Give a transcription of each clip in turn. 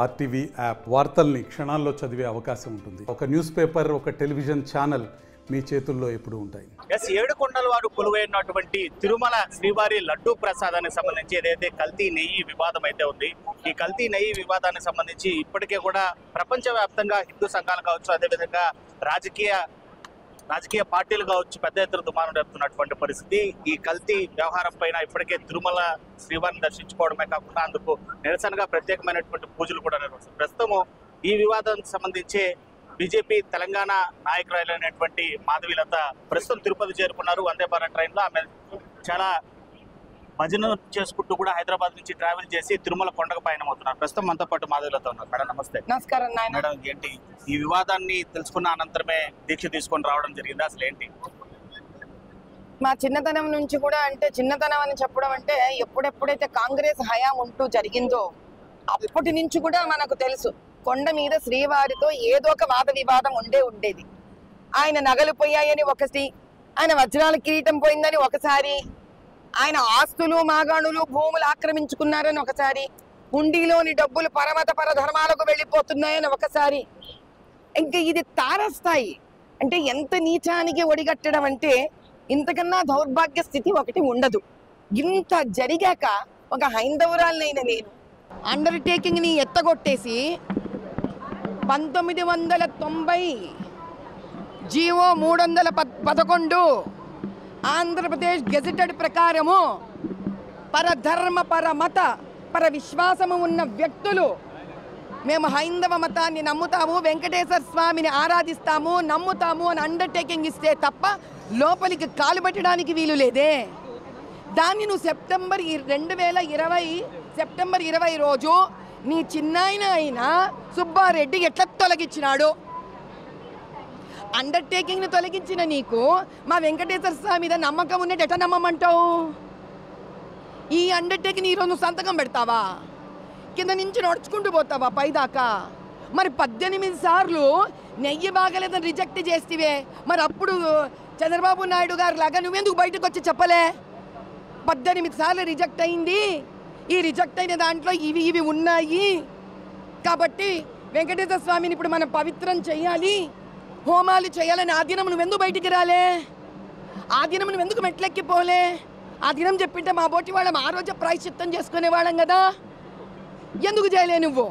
RTV app వార్తల్ని క్షణాల్లో చదివే అవకాశం ఉంటుంది. ఒక న్యూస్ పేపర్, ఒక టెలివిజన్ ఛానల్ మీ చేతుల్లో ఎప్పుడు ఉంటాయి. ఏడుకొండల వారు కొలువైనటువంటి తిరుమల శ్రీవారి లడ్డూ ప్రసాదానికి సంబంధించి ఏదైతే కల్తీ నెయ్యి వివాదం అయితే ఉంది, ఈ కల్తీ నెయ్యి వివాదానికి సంబంధించి ఇప్పటికే కూడా ప్రపంచవ్యాప్తంగా హిందూ సంఘాలు కావచ్చు, అదేవిధంగా రాజకీయ పార్టీలు కావచ్చు పెద్ద ఎత్తున దుమారం రేపుతున్నటువంటి పరిస్థితి. ఈ కల్తీ వ్యవహారం పైన ఇప్పటికే తిరుమల శ్రీవారిని దర్శించుకోవడమే కాకుండా అందుకు నిరసనగా ప్రత్యేకమైనటువంటి పూజలు కూడా నిర్వహిస్తారు. ప్రస్తుతం ఈ వివాదానికి సంబంధించి బీజేపీ తెలంగాణ నాయకురాలైనటువంటి మాధవీలత ప్రస్తుతం తిరుపతి చేరుకున్నారు. వందే భారత్ ట్రైన్లో ఆమె చాలా భజన చేసుకుంటూ కూడా హైదరాబాద్ నుంచి ట్రావెల్ చేసి తిరుమల కొండకు పయనం అవుతున్నారు. ప్రస్తుతం మనతో పాటు మాధవీలత ఉన్నారు. మేడం నమస్తే. నమస్కారం మేడం, ఏంటి ఈ వివాదాన్ని తెలుసుకున్న అనంతరమే దీక్ష తీసుకొని రావడం జరిగింది, అసలు ఏంటి? మా చిన్నతనం నుంచి కూడా, అంటే చిన్నతనం అని చెప్పడం అంటే ఎప్పుడెప్పుడైతే కాంగ్రెస్ హయాం ఉంటూ జరిగిందో అప్పటి నుంచి కూడా మనకు తెలుసు కొండ మీద శ్రీవారితో ఏదో ఒక వాద వివాదం ఉండేది. ఆయన నగలు పోయాయని ఒకటి, ఆయన వజ్రాల కిరీటం పోయిందని ఒకసారి, ఆయన ఆస్తులు మాగాణులు భూములు ఆక్రమించుకున్నారని ఒకసారి, హుండీలోని డబ్బులు పరమత పరధర్మాలకు వెళ్ళిపోతున్నాయని ఒకసారి. ఇంకా ఇది తారస్థాయి. అంటే ఎంత నీచానికి ఒడిగట్టడం అంటే ఇంతకన్నా దౌర్భాగ్య స్థితి ఒకటి ఉండదు. ఇంత జరిగాక ఒక హైందవురాలనైన నేను అండర్టేకింగ్ని ఎత్తగొట్టేసి 1990 జీవో 311 ఆంధ్రప్రదేశ్ గెజెటెడ్ ప్రకారము పరధర్మ పరమత పర విశ్వాసము ఉన్న వ్యక్తులు మేము హైందవ మతాన్ని నమ్ముతాము, వెంకటేశ్వర స్వామిని ఆరాధిస్తాము, నమ్ముతాము అని అండర్టేకింగ్ ఇస్తే తప్ప లోపలికి కాలు పెట్టడానికి వీలు లేదే. దాన్ని నువ్వు సెప్టెంబర్ 2020 రోజు నీ చిన్నాయన అయిన సుబ్బారెడ్డి ఎట్లా తొలగించినాడు? అండర్టేకింగ్ని తొలగించిన నీకు మా వెంకటేశ్వర స్వామి మీద నమ్మకం ఉన్నట్టు ఎట్లా నమ్మమంటావు? ఈ అండర్టేకింగ్ ఈరోజు నువ్వు సంతకం పెడతావా? కింద నుంచి నడుచుకుంటూ పోతావా పైదాకా? మరి 18 సార్లు నెయ్యి బాగలేదని రిజెక్ట్ చేస్తేవే, మరి అప్పుడు చంద్రబాబు నాయుడు గారు లాగా నువ్వెందుకు బయటకు వచ్చి చెప్పలే? 18 సార్లు రిజెక్ట్ అయింది, ఈ రిజెక్ట్ అయిన దాంట్లో ఇవి ఉన్నాయి కాబట్టి వెంకటేశ్వర స్వామిని ఇప్పుడు మనం పవిత్రం చేయాలి, హోమాలు చేయాలని ఆ దినం నువ్వెందుకు బయటికి రాలే? ఆ దినం నువ్వెందుకు మెట్లెక్కిపోలే? ఆ దినం చెప్పింటే మా బోటి వాళ్ళం ఆ రోజే ప్రాయశ్చిత్తం చేసుకునేవాళ్ళం కదా. ఎందుకు చేయలే? నువ్వు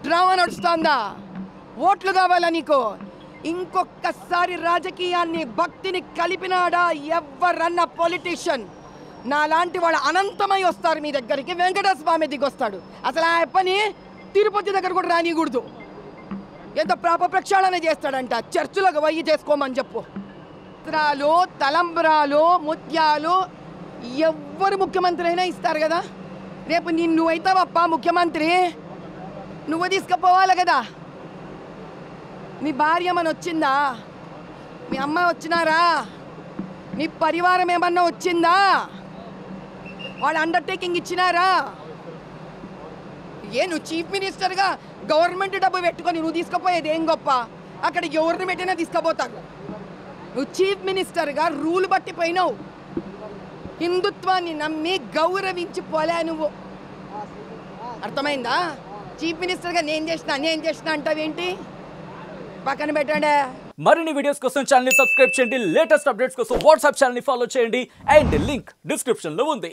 డ్రామా నడుస్తుందా? ఓట్లు కావాలా నీకు? ఇంకొకసారి రాజకీయాన్ని భక్తిని కలిపినాడా ఎవరన్న పొలిటీషియన్ నాలాంటి వాళ్ళు అనంతమై వస్తారు మీ దగ్గరికి. వెంకటేశ్వర స్వామి దిగొస్తాడు. అసలు ఆ అప్పని తిరుపతి దగ్గర కూడా రానికూడదు. ఎంత పాప ప్రక్షాళన చేస్తాడంట, చర్చిలకు వయ్యి చేసుకోమని చెప్పు. వస్త్రాలు, తలంబ్రాలు, ముత్యాలు ఎవ్వరు ముఖ్యమంత్రి అయినా ఇస్తారు కదా. రేపు నువ్వైతావప్ప ముఖ్యమంత్రి, నువ్వు తీసుకుపోవాలి కదా. మీ భార్య మన వచ్చిందా? మీ అమ్మ వచ్చినారా? మీ పరివారం ఏమన్నా వచ్చిందా? వాళ్ళు అండర్టేకింగ్ ఇచ్చినారా? నువ్వు చీఫ్ మినిస్టర్గా గవర్నమెంట్ డబ్బు పెట్టుకొని నువ్వు తీసుకుపోయేది ఏం గొప్ప? అక్కడ ఎవరిని పెట్టినా తీసుకుపోతారు. నువ్వు చీఫ్ మినిస్టర్గా రూల్ బట్టి పోయినావు. హిందుత్వాన్ని నమ్మి గౌరవించి పోలే నువ్వు. అర్థమైందా? చీఫ్ మినిస్టర్గా నేను చేసిన అంటావేంటి? పక్కన పెట్టండి. మరిన్ని వీడియోస్ కోసం ఛానల్ ని సబ్స్క్రైబ్ చేయండి. లేటెస్ట్ అప్డేట్స్ కోసం వాట్సాప్ ఛానల్ ని ఫాలో చేయండి. అండ్ లింక్ డిస్క్రిప్షన్ లో ఉంది.